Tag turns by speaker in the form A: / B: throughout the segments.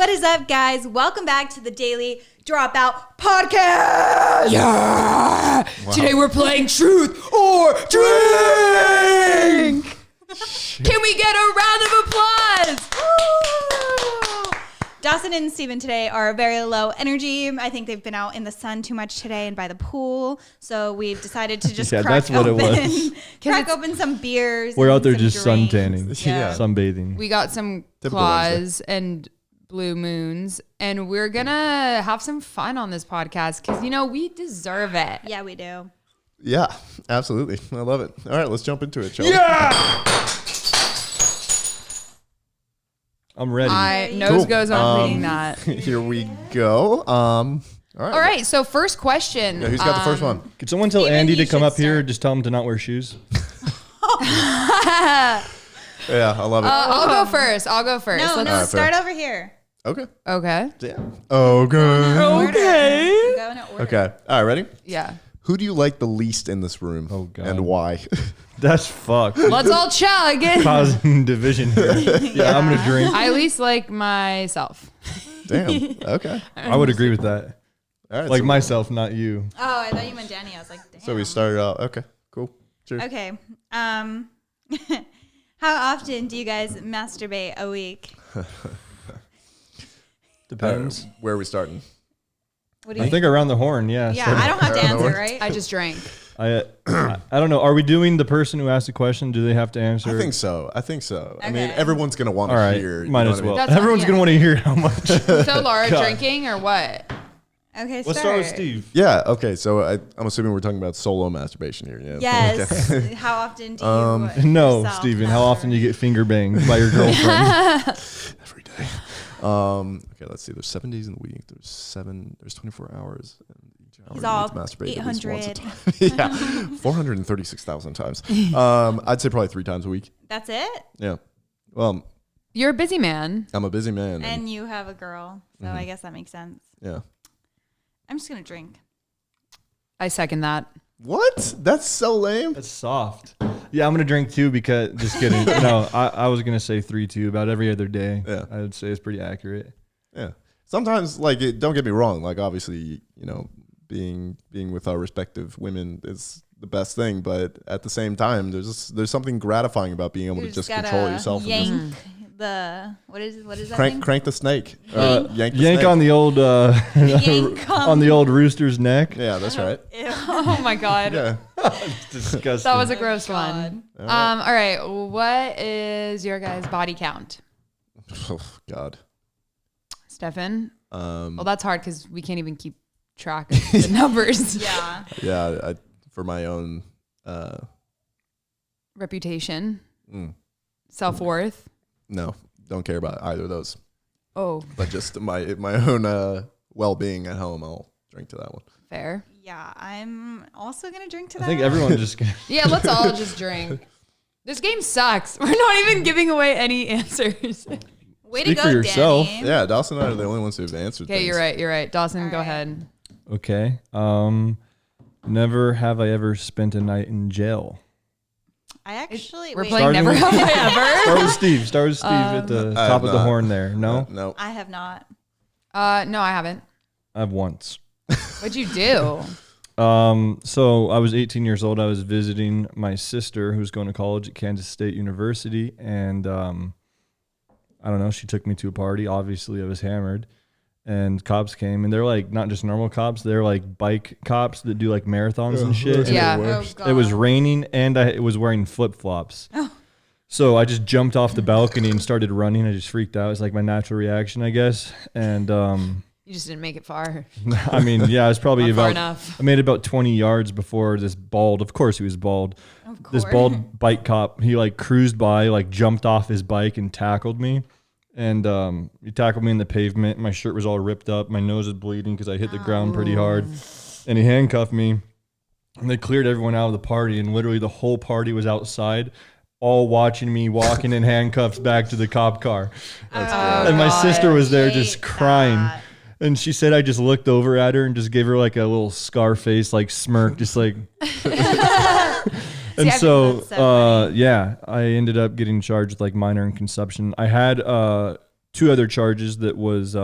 A: What is up, guys? Welcome back to the Daily Dropout Podcast.
B: Yeah! Wow. Today we're playing Truth or Drink! Can we get a round of applause?
A: Woo! Dawson and Steven today are very low energy. I think they've been out in the sun too much today and by the pool. So we've decided to just crack open some beers.
C: We're out there just
A: drinks.
C: suntanning, sunbathing.
B: We got some claws and blue moons, and we're gonna have some fun on this podcast because, you know, we deserve it.
A: Yeah, we do.
D: Yeah, absolutely. I love it. All right, let's jump into it, shall we?
C: Yeah! I'm ready.
B: My nose goes on reading that.
D: Here we go. All
B: right, so first question.
D: Yeah, who's got the first one?
C: Could someone tell
A: Steven,
C: Andy to
A: you
C: come
A: should
C: up here?
A: start.
C: Just tell him to not wear shoes.
D: Yeah, I love it.
B: I'll go first.
A: No,
B: Let's-
A: start over here.
D: Okay.
B: Okay.
D: Damn. Okay.
A: Okay. Go in order.
D: Okay. All right, ready?
B: Yeah.
D: Who do you like the least in this room?
C: Oh, God.
D: And why?
C: That's fucked.
B: Let's all chug.
C: Causing division here. Yeah, I'm gonna drink.
B: I at least like myself.
D: Damn. Okay.
C: I would agree with that.
D: All right.
C: Like
D: so,
C: myself, not you.
A: Oh, I thought you meant Danny. I was like, damn.
D: so we started out. Okay. Cool. Cheers.
A: Okay. How often do you guys masturbate a week?
C: Depends.
D: Where are we starting?
A: What do you
C: I think around the horn, yeah.
A: Yeah,
C: So
A: I don't have to
D: Around the
A: answer,
D: horn.
A: right?
B: I just drank.
C: I don't know. Are we doing the person who asked the question? Do they have to answer?
D: I think so. I mean,
A: Okay.
D: everyone's going to want
C: All
D: to
C: right.
D: hear. you
C: Might
D: know
C: as
D: what I mean?
C: well.
B: That's
C: Everyone's
B: fine,
C: gonna want to hear how much.
B: So Laura
C: God.
B: drinking or what?
A: Okay,
C: Let's start with Steve.
D: Yeah. Okay. So I'm assuming we're talking about solo masturbation here. Yeah.
A: Yes. How often do you?
C: No,
A: yourself
C: Steven. How often do you
A: masturbate?
C: get finger banged by your girlfriend?
D: Every day. Okay. Let's see. There's 7 days in the week. There's 24 hours. And each hour
A: He's
D: you
A: all
D: need to masturbate at least once a
A: 800.
D: time. Yeah. 436,000 times. I'd say probably 3 times a week.
A: That's it.
D: Yeah. Well,
B: You're a busy man.
D: I'm a busy man.
A: And you have a girl, so I guess that makes sense.
D: Yeah.
A: I'm just gonna drink.
B: I second that.
D: What? That's so lame.
C: That's soft. Yeah, I'm gonna drink too because just kidding. No, I was gonna say 3 too. About every other day.
D: Yeah.
C: I would say it's pretty accurate.
D: Yeah. Sometimes, don't get me wrong. Like, obviously, you know, being with our respective women is the best thing. But at the same time, there's something gratifying about being able
A: You
D: to just
A: gotta
D: control yourself. And just
A: Yank the what is that thing?
D: crank the snake. Yank the
C: Yank
D: snake.
C: on the old
A: Yank
C: on the old rooster's neck.
D: Yeah, that's right.
A: Ew.
B: Oh my God.
D: Yeah.
C: Disgusting.
B: That was a gross one.
A: God.
B: All right. What is your guys' body count?
D: Oh, God.
B: Stefan? Well,
D: Well,
B: that's hard because we can't even keep track of the numbers.
A: Yeah.
D: yeah. For my own.
B: Reputation,
D: Mm,
B: self-worth.
D: no, don't care about either of those.
B: Oh,
D: But just my own well-being at home, I'll drink to that one.
B: fair.
A: Yeah, I'm also gonna drink to
C: I
A: that.
C: think everyone just.
B: Yeah, let's all just drink. This game sucks. We're not even giving away any answers.
A: Way
C: Speak
A: to
C: for
A: go,
C: yourself.
A: Danny.
D: Yeah, Dawson and I are the only ones who've answered.
B: Okay, you're right. Dawson,
A: All
B: go
A: right.
B: ahead.
C: Okay. Never have I ever spent a night in jail.
A: I actually
B: We're
A: wait,
B: playing Never Have I Ever.
C: Start with Steve. Start with Steve at the
D: I
C: top
D: have
C: of the
D: not.
C: horn there. No,
D: No.
A: I have not.
B: No, I haven't.
C: I've once.
B: What'd you do?
C: So I was 18 years old. I was visiting my sister who's going to college at Kansas State University. And I don't know, she took me to a party. Obviously, I was hammered. And cops came. And they're like not just normal cops. They're like bike cops that do like marathons and shit. And
B: Yeah.
A: Oh, God.
C: it was raining and I was wearing flip-flops.
A: Oh.
C: So I just jumped off the balcony and started running. I just freaked out. It's like my natural reaction, I guess. And
B: You just didn't make it far.
C: I mean, yeah, I was probably
B: Not far
C: about
B: enough.
C: I made it about 20 yards before this bald, of course he was bald.
A: Of course.
C: This bald bike cop, he like cruised by, like jumped off his bike and tackled me. And he tackled me in the pavement. My shirt was all ripped up. My nose was bleeding because I hit the ground pretty hard. And he handcuffed me. And they cleared everyone out of the party. And literally the whole party was outside, all watching me walking in handcuffs back to the cop car. And my sister was there just
A: hate
C: crying.
A: that.
C: And she said I just looked over at her and just gave her like a little scar face, like smirk, just like. And
A: I think
C: so,
A: that's so funny.
C: yeah, I ended up getting charged with like minor consumption. I had 2 other charges that was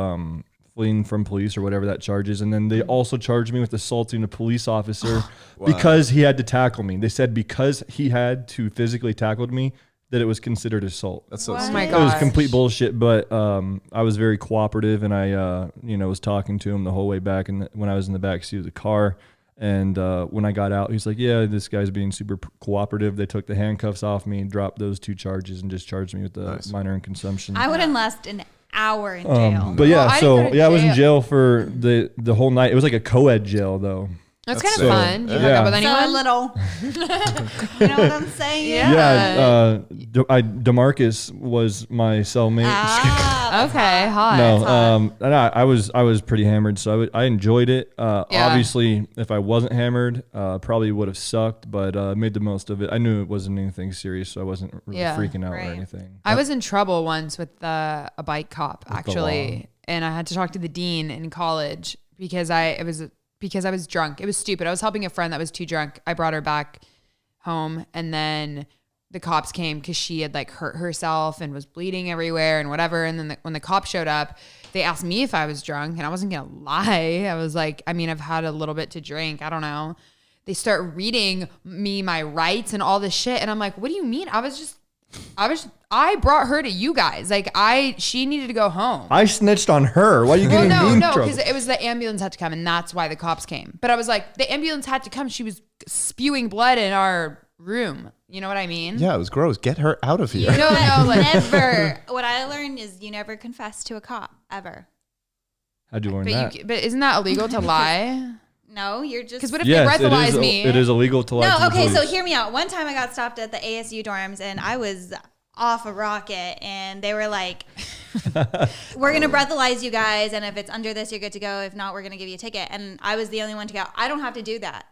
C: fleeing from police or whatever that charge is. And then they also charged me with assaulting a police officer because he had to tackle me. They said because he had to physically tackle me, that it was considered assault.
D: That's so
B: Oh my
C: It
B: god.
C: was complete bullshit, but I was very cooperative, and I was talking to him the whole way back and when I was in the back seat of the car. And when I got out, he's like, yeah, this guy's being super cooperative. They took the handcuffs off me, dropped those 2 charges, and just charged me with the minor in consumption.
A: I wouldn't last an hour in jail.
C: But yeah,
B: I didn't go to
C: I was in
B: jail.
C: jail for the whole night. It was like a co-ed jail though.
B: That's
D: That's
B: kind of
D: so-
B: fun. Do you
C: yeah.
B: hook up with
A: So
B: anyone?
A: a little. You know what I'm saying?
B: Yeah.
C: DeMarcus was my cellmate.
B: Okay, hot.
C: No, and I was pretty hammered, so I enjoyed it. Obviously, if I wasn't hammered, probably would have sucked, but I made the most of it. I knew it wasn't anything serious, so I wasn't really freaking out or anything.
B: I was in trouble once with a bike cop
C: the law.
B: actually, and I had to talk to the dean in college because I was drunk. It was stupid. I was helping a friend that was too drunk. I brought her back home, and then the cops came because she had like hurt herself and was bleeding everywhere and whatever. And then when the cops showed up, they asked me if I was drunk, and I wasn't gonna lie. I was like, I mean, I've had a little bit to drink. I don't know. They start reading me my rights and all this shit, and I'm like, what do you mean? I brought her to you guys. Like she needed to go home.
C: I snitched on her. Why are you getting me in
B: No,
C: trouble?
B: because it was the ambulance had to come, and that's why the cops came. But I was like, the ambulance had to come. She was spewing blood in our room. You know what I mean?
D: Yeah, it was gross. Get her out of here.
B: No, like
A: Never. What I learned is you never confess to a cop ever.
C: How'd you learn that?
B: but isn't that illegal to lie?
A: No, you're just.
B: Because what if they breathalyze me?
C: It is illegal to lie.
A: No,
C: to the
A: okay, so
C: police.
A: hear me out. One time I got stopped at the ASU dorms and I was off a rocket and they were like, we're going to breathalyze you guys. And if it's under this, you're good to go. If not, we're going to give you a ticket. And I was the only one to go. I don't have to do that.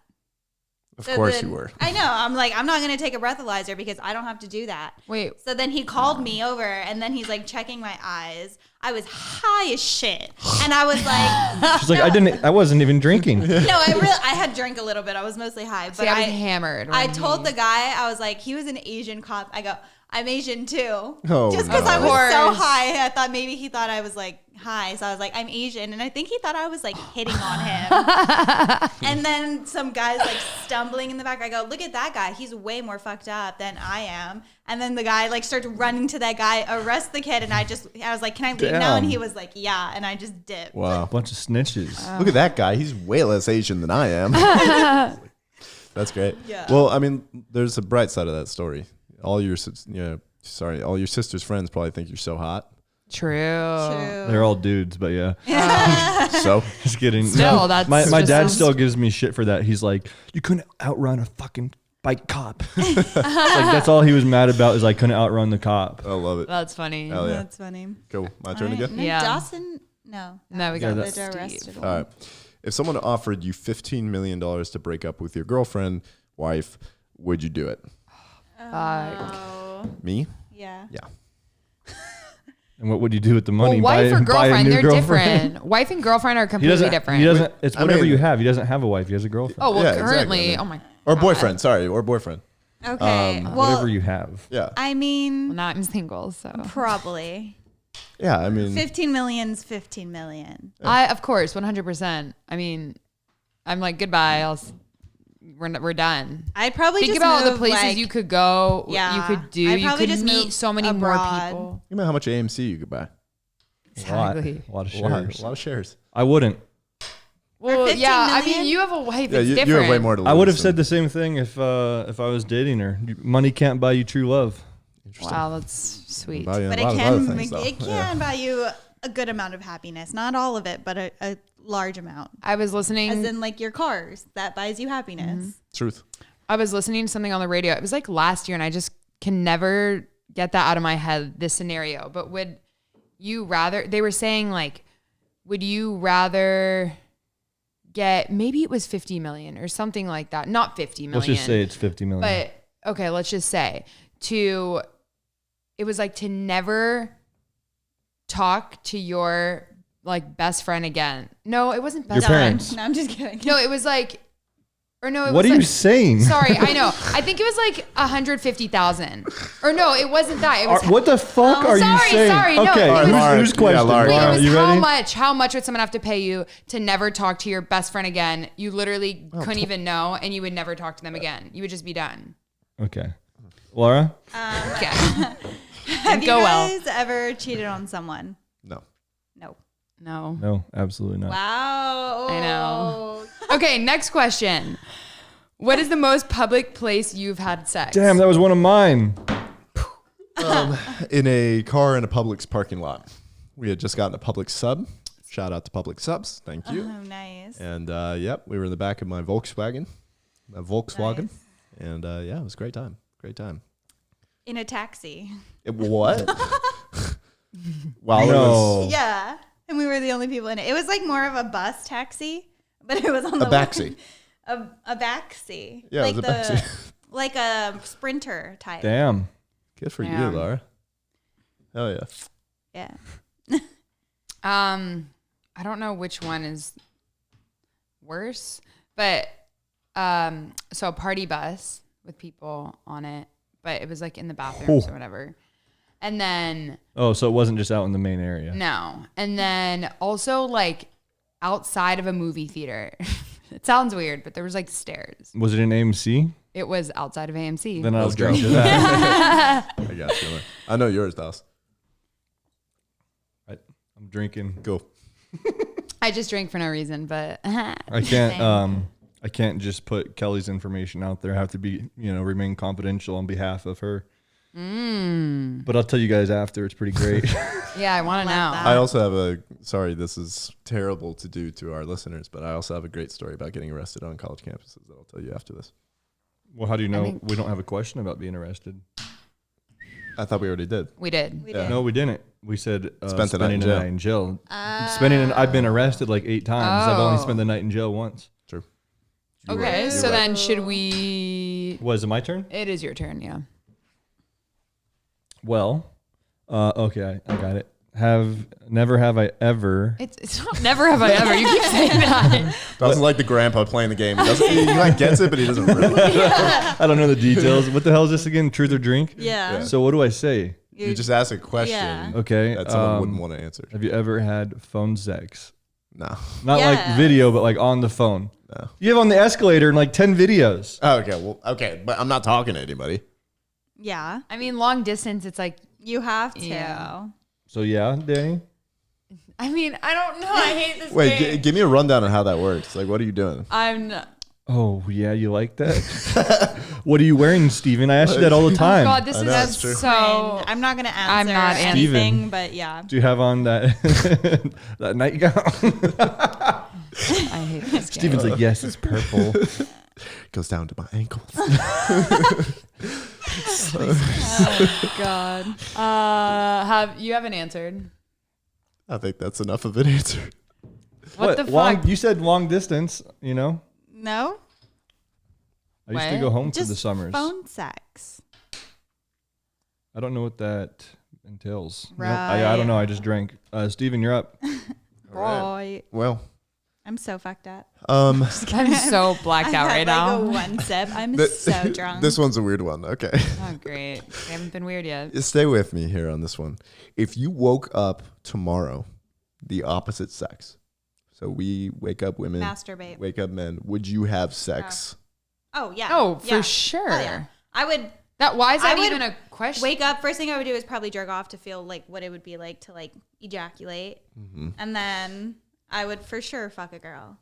D: Of course you were.
A: I know. I'm like, I'm not going to take a breathalyzer because I don't have to do that.
B: Wait.
A: So then he called me over and then he's like checking my eyes. I was high as shit. And I was like,
C: She's like, I wasn't even drinking.
A: no, I had drank a little bit. I was mostly high. But
B: See, I was hammered.
A: I told the guy, I was like, he was an Asian cop. I go, I'm Asian too.
D: Oh,
A: just because I
B: Of
A: was so
B: course.
A: high. I thought maybe he thought I was like high. So I was like, I'm Asian. And I think he thought I was like hitting on him. And then some guy's like stumbling in the back. I go, look at that guy. He's way more fucked up than I am. And then the guy like starts running to that guy, arrest the kid. And I was like, can I leave now? And he was like, yeah. And I just dipped.
D: Wow.
C: Bunch of snitches.
D: Look at that guy. He's way less Asian than I am. That's great.
A: Yeah.
D: Well, I mean, there's a bright side of that story. All your sister's friends probably think you're so hot.
B: True.
C: They're all dudes, but yeah.
D: So
C: Just kidding.
B: Still,
C: No,
B: that's
C: my
B: just
C: dad
B: as-
C: still gives me shit for that. He's like, you couldn't outrun a fucking bike cop. Like that's all he was mad about is I couldn't outrun the cop.
D: I love it.
B: That's funny.
D: Hell yeah.
A: That's funny.
D: Cool. My turn again.
A: No,
B: Yeah.
A: Dawson, no.
B: No, we
C: Yeah,
B: got
C: that's-
B: the
A: arrested.
D: All right. If someone offered you $15 million to break up with your girlfriend, wife, would you do it?
A: Oh,
D: Me?
A: yeah.
D: Yeah.
C: And what would you do with the money?
B: Well, wife or
C: Buy a
B: girlfriend,
C: new
B: they're
C: girlfriend?
B: different. Wife and girlfriend are
C: He
B: completely
C: doesn't.
B: different.
C: He doesn't. It's
D: I
C: whatever
D: mean-
C: you have. He doesn't have a wife. He has a girlfriend.
B: Oh, well,
D: Yeah, exactly.
B: currently,
D: I mean-
B: oh my.
D: Or boyfriend. Sorry. Or boyfriend.
A: Okay.
C: Whatever
A: well,
C: you have.
D: Yeah.
A: I mean,
B: Well, now I'm single, so.
A: probably.
D: Yeah. I mean,
A: 15 million's 15 million.
B: Of course, 100%. I mean, I'm like, goodbye. We're done.
A: I'd probably
B: Think
A: just
B: about
A: move,
B: the places
A: like,
B: you could go,
A: Yeah.
B: you could do.
A: I'd
B: You
A: probably
B: could
A: just
B: meet
A: move
B: so many
A: abroad.
B: more people.
D: you know how much AMC you could buy?
B: Exactly.
C: A lot of
D: A lot,
C: shares.
D: a lot of shares.
C: I wouldn't.
B: Well,
A: 15
B: yeah. I
A: million?
B: mean, you have a wife.
D: Yeah,
B: it's
D: you
B: different.
D: have way more to lose.
C: I would have
D: than-
C: said the same thing if I was dating her. Money can't buy you true love.
D: Interesting.
B: Wow, that's sweet.
D: Buy you
A: But
D: a
A: it
D: lot of other
A: can,
D: things, though.
A: it can buy you a good amount of happiness. Not all of it, but a large amount.
B: I was listening.
A: As in like your cars, that buys you happiness.
D: Truth.
B: I was listening to something on the radio. It was like last year, and I just can never get that out of my head, this scenario. But would you rather, they were saying like, would you rather get, maybe it was 50 million or something like that. Not 50 million.
C: Let's just say it's 50 million.
B: But okay, let's just say it was like to never talk to your like best friend again. No, it wasn't best
C: Your
B: friend.
C: parents.
A: No, I'm just kidding.
B: No, it was like, Or no, it
C: What
B: was
C: are you saying?
B: Sorry, I know. I think it was like 150,000. Or no, it wasn't that. It was
C: What the fuck are you saying?
B: Sorry, no.
C: Okay,
B: It was,
C: who's question?
D: Laura,
B: it was
C: you ready?
B: how much would someone have to pay you to never talk to your best friend again? You literally couldn't even know, and you would never talk to them again. You would just be done.
C: Okay. Laura?
B: Okay.
A: Have you guys ever cheated on someone?
D: No.
A: No.
B: No.
C: No, absolutely not.
A: Wow.
B: I know. Okay, next question. What is the most public place you've had sex?
C: Damn, that was one of mine.
D: In a car in a Publix parking lot. We had just gotten a Publix sub. Shout out to Publix subs. Thank you.
A: Oh, nice.
D: And we were in the back of my Volkswagen. Nice. And it was a great time. Great time.
A: In a taxi.
D: What?
C: Wow. No.
A: Yeah. And we were the only people in it. It was like more of a bus taxi, but it was on the
D: backseat.
A: A backseat.
D: Yeah,
A: like
D: it was a backseat.
A: Like a Sprinter type.
C: Damn.
D: Good for you,
B: Damn.
D: Laura. Hell yeah.
A: Yeah.
B: I don't know which one is worse, but so a party bus with people on it, but it was like in the bathrooms or whatever. And then
C: Oh, so it wasn't just out in the main area.
B: no. And then also like outside of a movie theater. It sounds weird, but there was like stairs.
C: Was it in AMC?
B: It was outside of AMC.
C: Then I'll
D: Let's go.
C: drink to that.
D: I got you. I know yours, Dallas.
C: I'm drinking.
D: Go.
B: I just drank for no reason, but
C: I can't just put Kelly's information out there. I have to be, remain confidential on behalf of her. But I'll tell you guys after. It's pretty great.
B: yeah, I want to know.
A: that.
D: I also have sorry, this is terrible to do to our listeners, but I also have a great story about getting arrested on college campuses that I'll tell you after this.
C: Well, how do you know we don't have a question about being arrested?
D: I thought we already did.
B: We did.
A: We did.
C: No, we didn't. We said
D: Spent
C: spending
D: the night in jail.
C: I've been arrested like 8 times. I've only spent the night in jail once.
D: True.
B: Okay,
D: You're
B: so
D: right.
B: then should we?
C: Was it my turn?
B: It is your turn, yeah.
C: Well, okay, I got it. Never have I ever.
B: It's not never have I ever. You keep saying that.
D: Doesn't like the grandpa playing the game. He like gets it, but he doesn't really.
C: I don't know the details. What the hell is this again? Truth or drink?
A: Yeah.
C: So what do I say?
D: You just ask a question
A: Yeah.
C: Okay.
D: that someone wouldn't want to answer.
C: Have you ever had phone sex?
D: No.
C: Not like video, but like on the phone.
D: No.
C: You have on the escalator in like 10 videos.
D: Oh, okay. Well, okay. But I'm not talking to anybody.
A: Yeah.
B: I mean, long distance, it's like,
A: You have to.
B: Yeah.
C: So yeah, Danny.
B: I mean, I don't know. I hate this
D: Wait,
B: game.
D: give me a rundown on how that works. Like, what are you doing?
B: I'm not.
C: Oh yeah, you like that? What are you wearing, Steven? I ask you that all the time.
B: God, this
D: I know, it's true.
B: is so.
A: I'm not going to answer
B: I'm not
A: anything,
C: Steven.
A: but yeah.
C: Do you have on that that nightgown?
B: I hate this game.
C: Steven's like, yes, it's purple.
D: Goes down to my ankles.
B: Oh, God. You haven't answered.
D: I think that's enough of an answer.
B: What the fuck?
C: You said long distance,
A: No?
C: I used to
B: What?
C: go home for
A: Just
C: the summers.
A: phone sex.
C: I don't know what that entails. Nope.
A: Right.
C: I don't know. I just drank. Steven, you're up.
A: Right.
D: Well,
A: I'm so fucked up.
B: I'm so blacked out right now.
A: Like a one sip. I'm so drunk.
D: This one's a weird one. Okay.
B: Oh, great. We haven't been weird yet.
D: Stay with me here on this one. If you woke up tomorrow, the opposite sex. So we wake up women,
A: Masturbate.
D: wake up men. Would you have sex?
A: Oh, yeah.
B: Oh,
A: Yeah.
B: for sure.
A: Oh, yeah. I would
B: Why is that
A: I would
B: even a question?
A: wake up. First thing I would do is probably jerk off to feel like what it would be like to like ejaculate.
D: Mm-hmm.
A: And then I would for sure fuck a girl.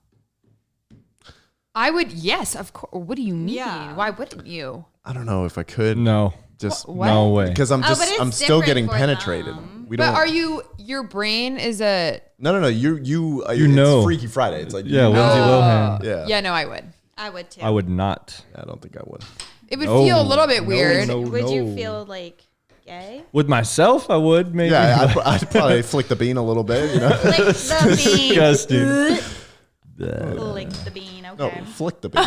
B: I would, yes, of course. What do you mean?
A: Yeah.
B: Why wouldn't you?
D: I don't know if I could.
C: No.
D: Just
B: What?
C: No way.
D: because I'm
A: but it's
D: I'm still
A: different
D: getting
A: for
D: penetrated.
A: them.
D: We
B: But
D: don't.
B: are you, your brain is a.
D: No. You
C: You know.
D: It's Freaky Friday. It's like
C: Yeah,
D: you
C: Lindsay
D: know.
C: Lohan.
D: Yeah.
B: Yeah, no, I would.
A: I would too.
C: I would not.
D: I don't think I would.
B: It would
C: No.
B: feel a little bit
C: No,
B: weird.
C: no.
A: Would you feel like gay?
C: With myself, I would maybe.
D: Yeah, I'd probably flick the bean a little bit. You know.
A: Lick the bean.
C: Disgusting.
A: Lick the bean.
D: No,
A: Okay.
D: flick the bean.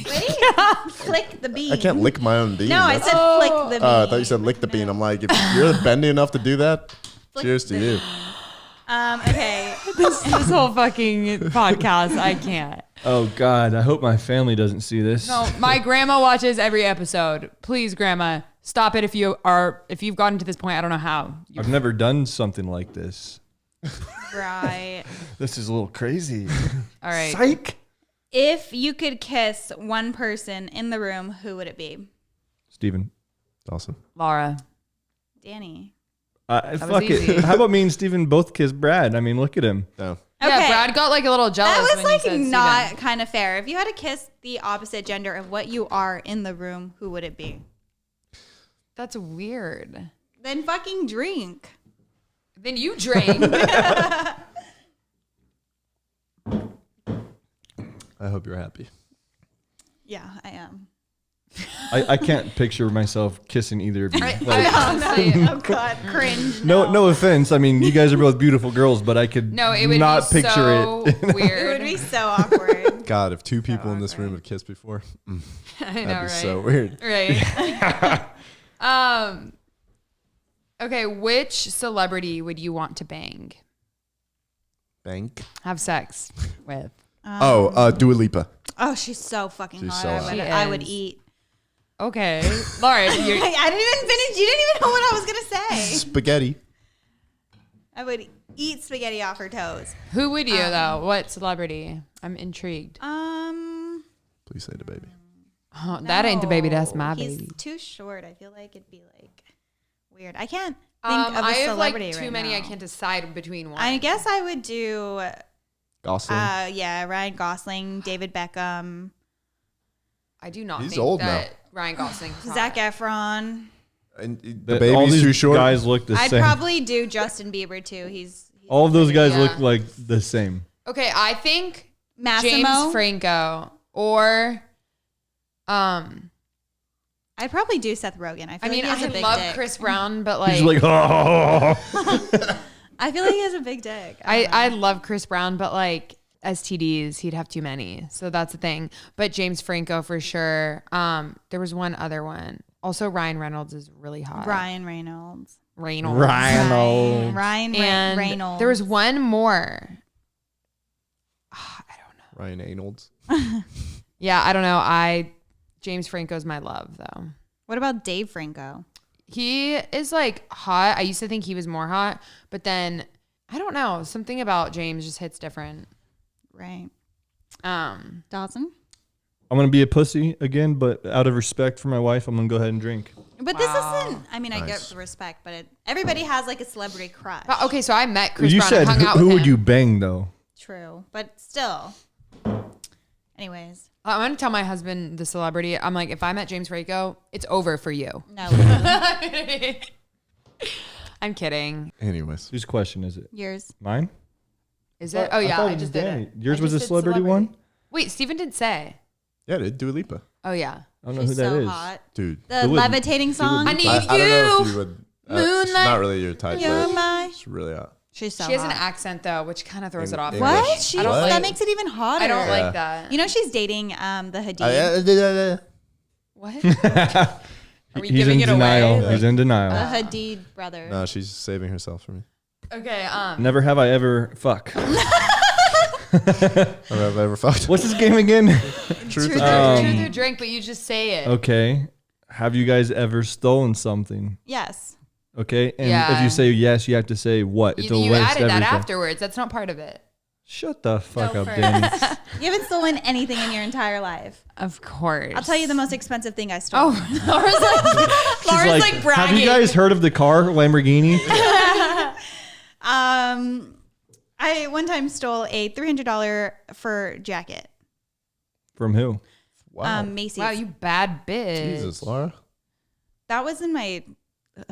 A: Wait. Flick the bean.
D: I can't lick my own bean.
A: No, I
D: That's-
A: said flick the bean.
D: I thought you said lick the bean. I'm like, if you're bendy enough to do that,
A: Flick
D: cheers to
A: the-
D: you.
A: Okay.
B: This whole fucking podcast, I can't.
C: Oh God, I hope my family doesn't see this.
B: No, my grandma watches every episode. Please, grandma, stop it if you've gotten to this point. I don't know how.
C: I've never done something like this.
A: Right.
C: This is a little crazy.
B: All right.
C: Psych.
A: If you could kiss one person in the room, who would it be?
C: Steven.
D: Awesome.
B: Laura.
A: Danny.
C: Fuck
B: easy.
C: it. How about me and Steven both kiss Brad? I mean, look at him.
D: No.
A: Okay.
B: Yeah, Brad got like a little jealous.
A: That was
B: when you
A: like
B: said
A: not
B: Steven.
A: kind of fair. If you had to kiss the opposite gender of what you are in the room, who would it be?
B: That's weird.
A: Then fucking drink.
B: Then you drink.
D: I hope you're happy.
A: Yeah, I am.
C: I can't picture myself kissing either of you. Like,
A: Oh God, cringe.
C: no offense. I mean, you guys are both beautiful girls, but I could
B: No, it would
C: not
B: be
C: picture
B: so
C: it.
B: weird.
A: It would be so awkward.
D: God, if two people in this room have kissed before,
B: I
D: that'd
B: know,
D: be
B: right?
D: so weird.
B: Right. Okay, which celebrity would you want to bang?
D: Bank.
B: Have sex with?
D: Dua Lipa.
A: Oh, she's so fucking
D: She's
A: hot.
D: so hot.
A: I would
B: She is.
A: eat.
B: Okay. Laura,
A: I didn't even finish. You didn't even know what I was gonna say.
D: Spaghetti.
A: I would eat spaghetti off her toes.
B: who would you though? What celebrity? I'm intrigued.
D: Please say the baby.
B: Oh, that ain't the baby, that's my
A: He's
B: baby.
A: too short. I feel like it'd be like weird. I can't think of a
B: I have
A: celebrity
B: like too
A: right
B: many.
A: now.
B: I can't decide between one.
A: I guess I would do
D: Gosling.
A: Ryan Gosling, David Beckham,
B: I do not
D: He's
B: think
D: old
B: that Ryan Gosling.
A: Zac Efron.
D: and the
C: All
D: baby's
C: these
D: too short.
C: guys look the
A: I'd
C: same.
A: probably do Justin Bieber too. He's
C: All of those guys
B: Yeah.
C: look like the same.
B: Okay, I think
A: Massimo.
B: James Franco or
A: I'd probably do Seth Rogen. I feel
B: I mean,
A: like he has a
B: I
A: big
B: love
A: dick.
B: Chris Brown, but like,
C: He's like, oh.
A: I feel like he has a big dick.
B: I love Chris Brown, but like STDs, he'd have too many. So that's the thing. But James Franco for sure. There was one other one. Also, Ryan Reynolds is really hot.
A: Ryan Reynolds.
B: Reynolds.
A: Ryan
B: And
A: Reynolds.
B: there was one more. I don't know.
D: Ryan Reynolds.
B: Yeah, I don't know. James Franco's my love though.
A: What about Dave Franco?
B: He is like hot. I used to think he was more hot, but then I don't know. Something about James just hits different.
A: Right.
B: Dawson?
C: I'm going to be a pussy again, but out of respect for my wife, I'm going to go ahead and drink.
A: But this isn't, I mean, I get the respect, but everybody has like a celebrity crush.
B: Okay, so I met Chris
C: You
B: Brown
C: said,
B: and hung out
C: who
B: with
C: would
B: him.
C: you bang, though?
A: True. But still. Anyways.
B: I'm going to tell my husband the celebrity. I'm like, if I met James Franco, it's over for you.
A: No.
B: I'm kidding.
D: Anyways.
C: Whose question is it?
A: Yours.
C: Mine?
B: Is it? Oh, yeah,
C: thought
B: I
C: it was
B: just did
C: Danny.
B: it.
C: Yours
B: I
C: was a
B: just did
C: celebrity one?
B: Wait, Steven didn't say.
D: Yeah, dude. Dua Lipa.
B: Oh, yeah.
C: I don't know
A: She's
C: who that
A: so
C: is.
A: hot.
D: Dude.
A: The
C: Who would-
A: levitating song.
B: I need
D: I don't know if
B: you.
D: you would. She's
B: Moonlight.
D: not really your type,
A: You're
D: but
A: my.
D: she's really hot.
A: She's so
B: She has an
A: hot.
B: accent, though, which kind of throws it off.
D: English.
A: What? She,
B: I don't
A: that
B: like-
A: makes it even hotter.
B: I don't
D: Yeah.
B: like that.
A: You know she's dating the Hadid.
B: What? Are we
C: He's
B: giving
C: in
B: it
C: denial.
B: away?
C: He's in denial.
A: The Hadid brother.
D: No, she's saving herself for me.
B: Okay.
C: Never have I ever fuck.
D: Have I ever fucked?
C: What's this game again?
D: Truth
B: Truth
D: or
B: or drink, but you just say it.
C: Okay. Have you guys ever stolen something?
A: Yes.
C: Okay. And
B: Yeah.
C: if you say yes, you have to say what? It's a
B: You
C: list
B: added
C: every
B: that
C: time.
B: afterwards. That's not part of it.
C: Shut the fuck
A: Go
C: up,
A: first.
C: Danny.
A: You haven't stolen anything in your entire life.
B: Of course.
A: I'll tell you the most expensive thing I stole.
B: Oh, Laura's like bragging.
C: Have you guys heard of the car Lamborghini?
A: I one time stole a $300 fur jacket.
C: From who?
D: Wow.
A: Macy's.
B: Wow, you bad bitch.
D: Jesus, Laura.
A: That was in my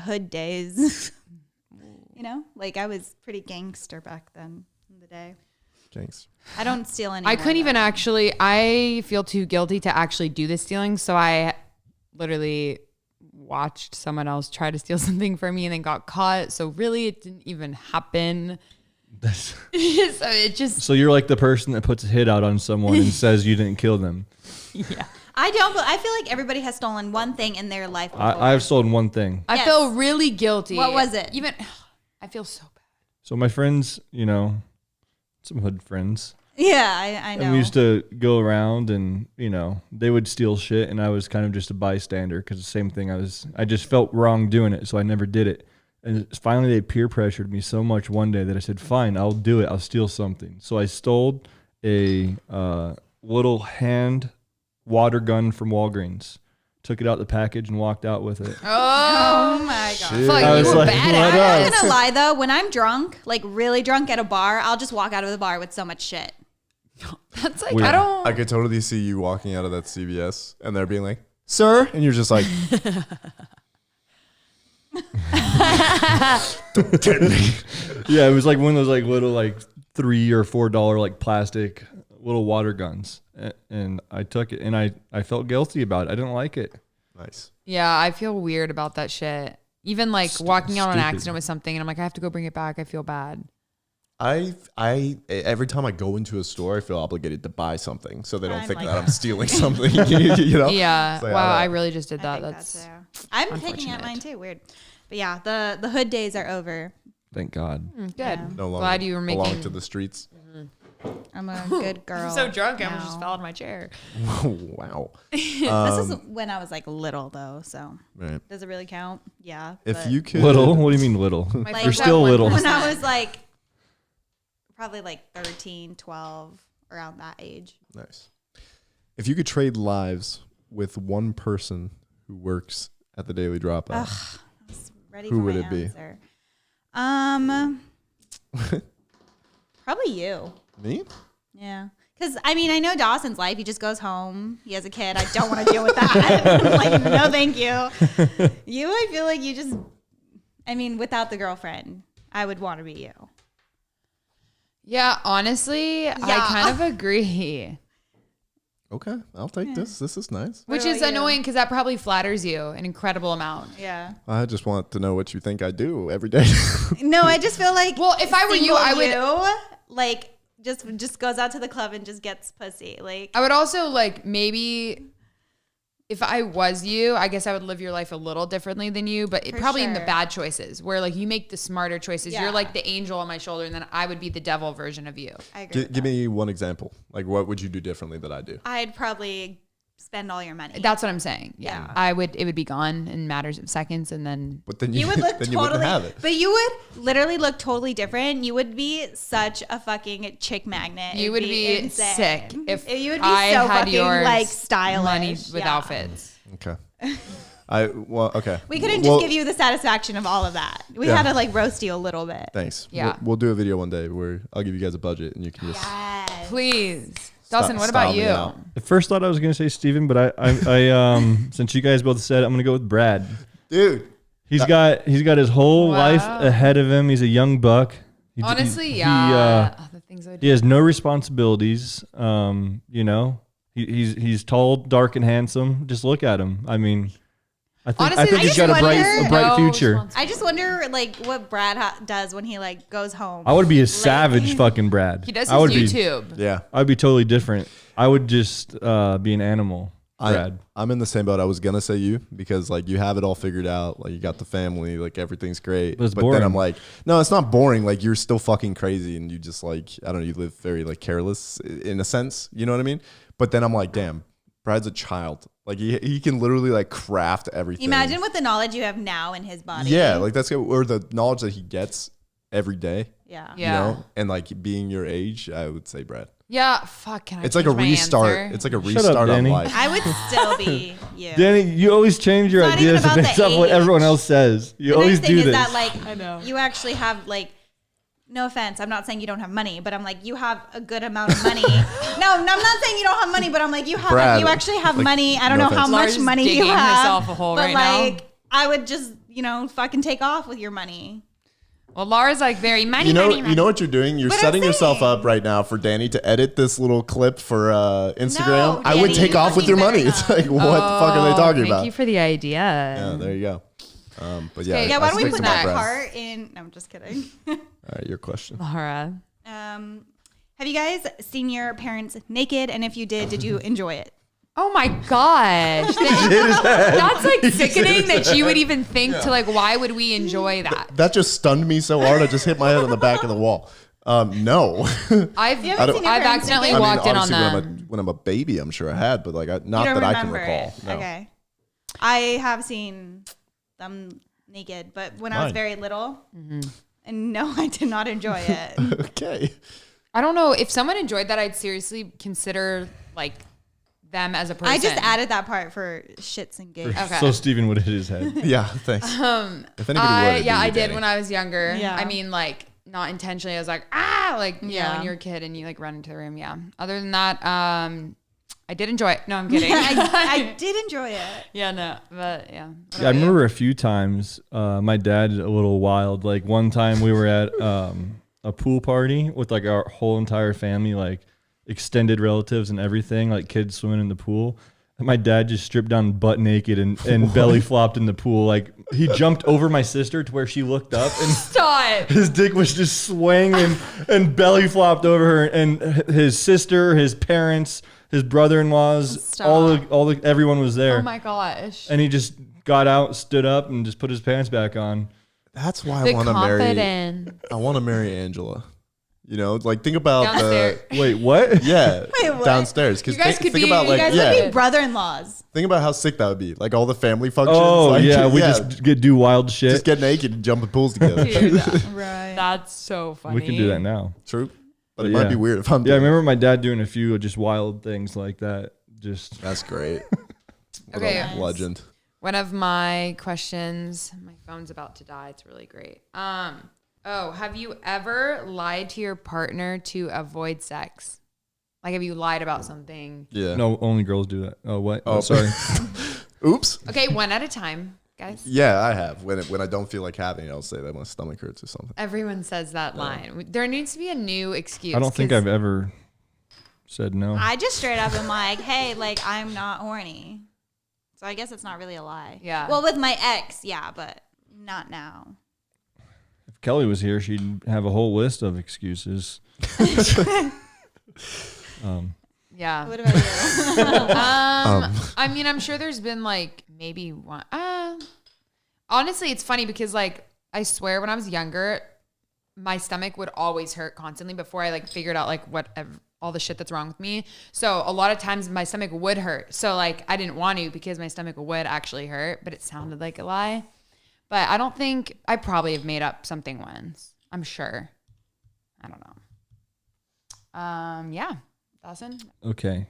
A: hood days. You know, like I was pretty gangster back then in the day.
D: Thanks.
A: I don't steal anymore.
B: I couldn't even
A: though.
B: actually. I feel too guilty to actually do the stealing, so I literally watched someone else try to steal something from me and then got caught. So really, it didn't even happen. So it just
C: So you're like the person that puts a hit out on someone and says you didn't kill them.
B: yeah.
A: I don't. But I feel like everybody has stolen one thing in their life. Before.
C: I've stolen one thing.
B: I
A: Yes.
B: feel really guilty.
A: What was it?
B: Even I feel so bad.
C: So my friends, some hood friends.
A: Yeah, I know.
C: And we used to go around and, they would steal shit and I was kind of just a bystander because the same thing I just felt wrong doing it. So I never did it. And finally they peer pressured me so much one day that I said, fine, I'll do it. I'll steal something. So I stole a little hand water gun from Walgreens. Took it out the package and walked out with it.
A: Oh my God.
B: I was
C: like,
B: badass.
A: I'm not gonna lie though, when I'm drunk, like really drunk at a bar, I'll just walk out of the bar with so much shit.
B: That's like,
C: Weird.
D: I could totally see you walking out of that CVS and they're being like, sir, and you're just like, don't tempt me.
C: Yeah, it was like one of those like little like $3 or $4 like plastic little water guns. And I took it and I felt guilty about it. I didn't like it.
D: Nice.
B: Yeah, I feel weird about that shit. Even like walking out on
C: Stupid.
B: accident with something and I'm like, I have to go bring it back. I feel bad.
D: I every time I go into a store, I feel obligated to buy something so they don't
A: I'm
D: think
A: like
D: that I'm
A: that.
D: stealing something. you know?
B: Yeah.
D: It's like,
B: Wow,
D: I
B: I
D: don't-
B: really just did that.
A: I think
B: That's
A: I'm taking out mine too. Weird. But yeah, the hood days are over.
C: Thank God.
B: good.
A: Yeah.
D: No longer
B: Glad you were
D: belong
B: making.
D: to the streets.
A: I'm a good girl.
B: I'm so drunk, I
A: now.
B: almost just fell out of my chair.
D: Wow.
A: This is when I was like little though, so
D: Right.
A: does it really count? Yeah.
D: If
A: but
D: you could,
C: Little? What do you mean little?
A: Like
C: You're still little.
A: when I was like probably like 13, 12, around that age.
D: Nice. If you could trade lives with one person who works at the Daily Dropout,
A: Ready
D: Who
A: for
D: would
A: my
D: it be?
A: answer. Probably you.
D: me?
A: Yeah. Because, I mean, I know Dawson's life. He just goes home. He has a kid. I don't want to deal with that. I'm like, no, thank you. You, I feel like you just, I mean, without the girlfriend, I would want to be you.
B: Yeah, honestly, I kind of agree.
D: Okay, I'll take this. This is nice.
B: Which
A: What
B: is
A: about you?
B: annoying because that probably flatters you an incredible amount.
A: Yeah.
D: I just want to know what you think I do every day.
A: No, I just feel like,
B: Well, if I were you,
A: single
B: I would.
A: you, like, just goes out to the club and just gets pussy. Like,
B: I would also like maybe if I was you, I guess I would live your life a little differently than you, but
A: For
B: probably in the
A: sure.
B: bad choices where like you make the smarter choices.
A: Yeah.
B: You're like the angel on my shoulder, and then I would be the devil version of you.
A: I agree.
D: Give me one example. Like, what would you do differently that I do?
A: I'd probably spend all your money.
B: That's what I'm saying. Yeah.
A: Yeah.
B: It would be gone in matters of seconds, and then
D: But then
A: You would look
D: then you wouldn't
A: totally,
D: have it.
A: but you would literally look totally different. You would be such a fucking chick magnet.
B: you
A: It'd
B: would be
A: insane.
B: sick if
A: You would be
B: I
A: so
B: had
A: fucking
B: your
A: like stylish.
B: money with
A: Yeah.
B: outfits.
D: Okay. Okay.
A: We couldn't just give you the satisfaction of all of that. We
D: Yeah.
A: had to like roast you a little bit.
D: Thanks.
B: Yeah.
D: We'll do a video one day where I'll give you guys a budget and you can just.
A: Yes.
B: Please, Dawson. What
D: style
B: about
D: me
B: you?
D: out.
C: At first thought I was gonna say Steven, but I since you guys both said it, I'm gonna go with Brad.
D: Dude.
C: He's got his whole life ahead of him. He's a young buck.
B: Honestly,
C: he,
B: yeah. The things I would
C: He has no responsibilities. He's tall, dark, and handsome. Just look at him. I mean, I think
B: Honestly,
C: he's
A: I
C: got a
A: just wonder-
C: bright
B: No
C: future.
B: responsibility.
A: I just wonder like what Brad does when he like goes home.
C: I would be a savage fucking Brad.
B: He does
C: I would
B: his
C: be.
B: YouTube.
D: Yeah.
C: I'd be totally different. I would just be an animal, Brad.
D: I'm in the same boat. I was gonna say you because like you have it all figured out. Like you got the family. Like everything's great.
C: But it's
D: then
C: boring.
D: I'm like, no, it's not boring. Like you're still fucking crazy, and you just like I don't know. You live very like careless in a sense. You know what I mean? But then I'm like, damn, Brad's a child. Like he can literally like craft everything.
A: Imagine with the knowledge you have now in his body.
D: Yeah, like that's good. Or the knowledge that he gets every day.
A: Yeah.
B: Yeah.
D: You know, and like being your age, I would say Brad.
B: Yeah, fuck. Can I
D: It's like a
B: change my
D: restart.
B: answer?
D: It's like a
C: Shut up,
D: restart on
C: Danny.
D: life.
A: I would still be you.
C: Danny, you always change your
A: It's not even
C: ideas
A: about
C: based
A: the
C: off what everyone
A: age.
C: else says. You
A: The
C: always
A: nice thing
C: do
A: is
C: this.
A: that like
B: I know.
A: you actually have like no offense, I'm not saying you don't have money, but I'm like you have a good amount of money. No, I'm not saying you don't have money, but I'm like you have
D: Brad,
A: you actually have
D: like,
A: money. I don't
D: no
A: know how
D: offense.
A: much
B: Laura's
A: money you
B: digging
A: have.
B: herself a hole
A: but
B: right now.
A: like I would just, fucking take off with your money.
B: Well, Laura's like very money,
D: You know,
B: money, money.
D: you know what you're doing? You're
A: But I'm
D: setting yourself
A: saying-
D: up right now for Danny to edit this little clip for Instagram.
A: No,
D: I would
A: Danny,
D: take
A: you
D: off with
A: fucking
D: your money.
A: better
D: It's
A: not.
D: like, what the fuck are they talking
B: Thank
D: about?
B: you for the idea.
D: Yeah, there you go. But yeah,
B: Okay,
A: Yeah,
D: I
A: why don't we
D: stick
A: put
D: to my
A: that
D: Brad.
A: part in? No, I'm just kidding.
D: All right, your question.
B: Laura.
A: Have you guys seen your parents naked? And if you did you enjoy it?
B: Oh my gosh. That's like sickening that you would even think to like, why would we enjoy that?
D: That just stunned me so hard. I just hit my head on the back of the wall. No.
B: I've
A: I've
B: accidentally walked in on them.
D: When I'm a baby, I'm sure I had, but like not that I can recall. No.
A: Okay. I have seen them naked, but when I was very little, and no, I did not enjoy it.
D: Okay.
B: I don't know if someone enjoyed that. I'd seriously consider like them as a person.
A: I just added that part for shits and gigs.
B: Okay.
C: So Steven would hit his head.
D: Yeah, thanks. If anybody would,
B: I did when I was younger.
A: Yeah.
B: I mean, like not intentionally. I was like, like you know, when you're a kid and you like run into the room. Yeah. Other than that, I did enjoy it. No, I'm kidding.
A: I did enjoy it.
B: Yeah, no, but yeah.
C: I remember a few times. My dad a little wild. Like one time we were at a pool party with like our whole entire family, like extended relatives and everything, like kids swimming in the pool. And my dad just stripped down butt naked and belly flopped in the pool. Like he jumped over my sister to where she looked up and
B: stop.
C: His dick was just swinging and belly flopped over her, and his sister, his parents, his brother-in-laws, everyone was there.
B: Oh my gosh.
C: And he just got out, stood up, and just put his pants back on.
D: That's why I want to marry Angela. You know, like think about
B: downstairs.
C: Wait, what?
D: Yeah,
A: Wait, what?
D: downstairs. Because think about
A: you guys would be brother-in-laws.
D: Think about how sick that would be. Like all the family functions.
C: Oh
D: like,
C: yeah, we just do wild shit.
D: Just get naked and jump in pools together.
B: Dude, right. That's so funny.
C: We can do that now.
D: True, but it might be weird if I'm.
C: Yeah, I remember my dad doing a few just wild things like that.
D: That's great.
B: Okay,
D: nice. Legend.
B: One of my questions. My phone's about to die. It's really great. Have you ever lied to your partner to avoid sex? Like, have you lied about something?
D: Yeah.
C: No, only girls do that. Oh, what? Oh, sorry.
D: Oops.
B: Okay, one at a time, guys.
D: Yeah, I have. When I don't feel like having it, I'll say that my stomach hurts or something.
B: Everyone says that line. There needs to be a new excuse.
C: I don't think I've ever said no.
A: I just straight up am like, hey, like I'm not horny. So I guess it's not really a lie.
B: Yeah.
A: Well, with my ex, yeah, but not now.
C: If Kelly was here, she'd have a whole list of excuses.
B: Yeah.
A: What about you?
B: I mean, I'm sure there's been like maybe one. Honestly, it's funny because like I swear when I was younger, my stomach would always hurt constantly before I like figured out like all the shit that's wrong with me. So a lot of times my stomach would hurt. So like I didn't want to because my stomach would actually hurt, but it sounded like a lie. But I don't think I probably have made up something once. I'm sure. I don't know. Yeah. Dawson?
C: Okay.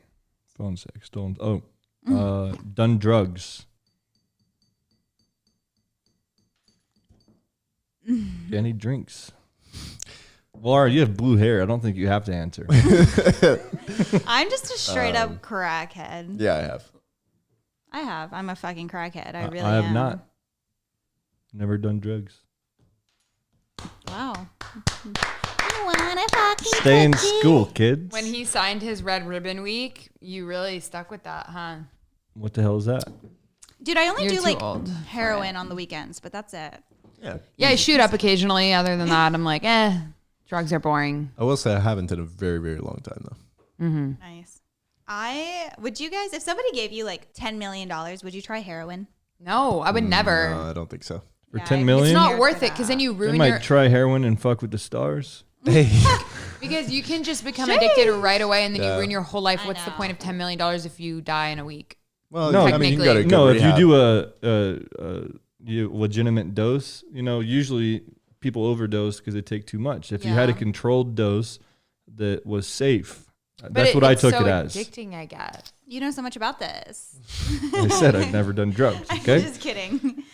C: Phone sex. Stolen. Done drugs. Any drinks? Laura, you have blue hair. I don't think you have to answer.
A: I'm just a straight up crackhead.
D: Yeah, I have.
A: I have. I'm a fucking crackhead. I really am.
C: I have not. Never done drugs.
A: Wow.
C: Stay in school, kids.
B: When he signed his Red Ribbon Week, you really stuck with that, huh?
C: What the hell is that?
A: Dude, I only
B: You're
A: do
B: too
A: like
B: old.
A: heroin on the weekends, but that's it.
B: Yeah, I shoot up occasionally. Other than that, I'm like, drugs are boring.
D: I will say I haven't in a very, very long time though.
B: Mm-hmm.
A: Nice. Would you guys, if somebody gave you like $10 million, would you try heroin?
B: No, I would never.
D: No, I don't think so.
C: For $10 million?
B: It's not worth it because then you
C: I
B: ruin
C: might try heroin and fuck with the stars.
B: Because you can just become addicted right away and then you ruin your whole life. What's the point of $10 million if you die in a week?
D: Well,
C: no,
D: I mean, you gotta
C: no. If
D: rehab.
C: you do a legitimate dose, usually people overdose because they take too much. If you had a controlled dose that was safe, that's what I took it as.
B: Addicting, I guess.
A: You know so much about this.
C: I said I've never done drugs. Okay,
A: I'm just kidding.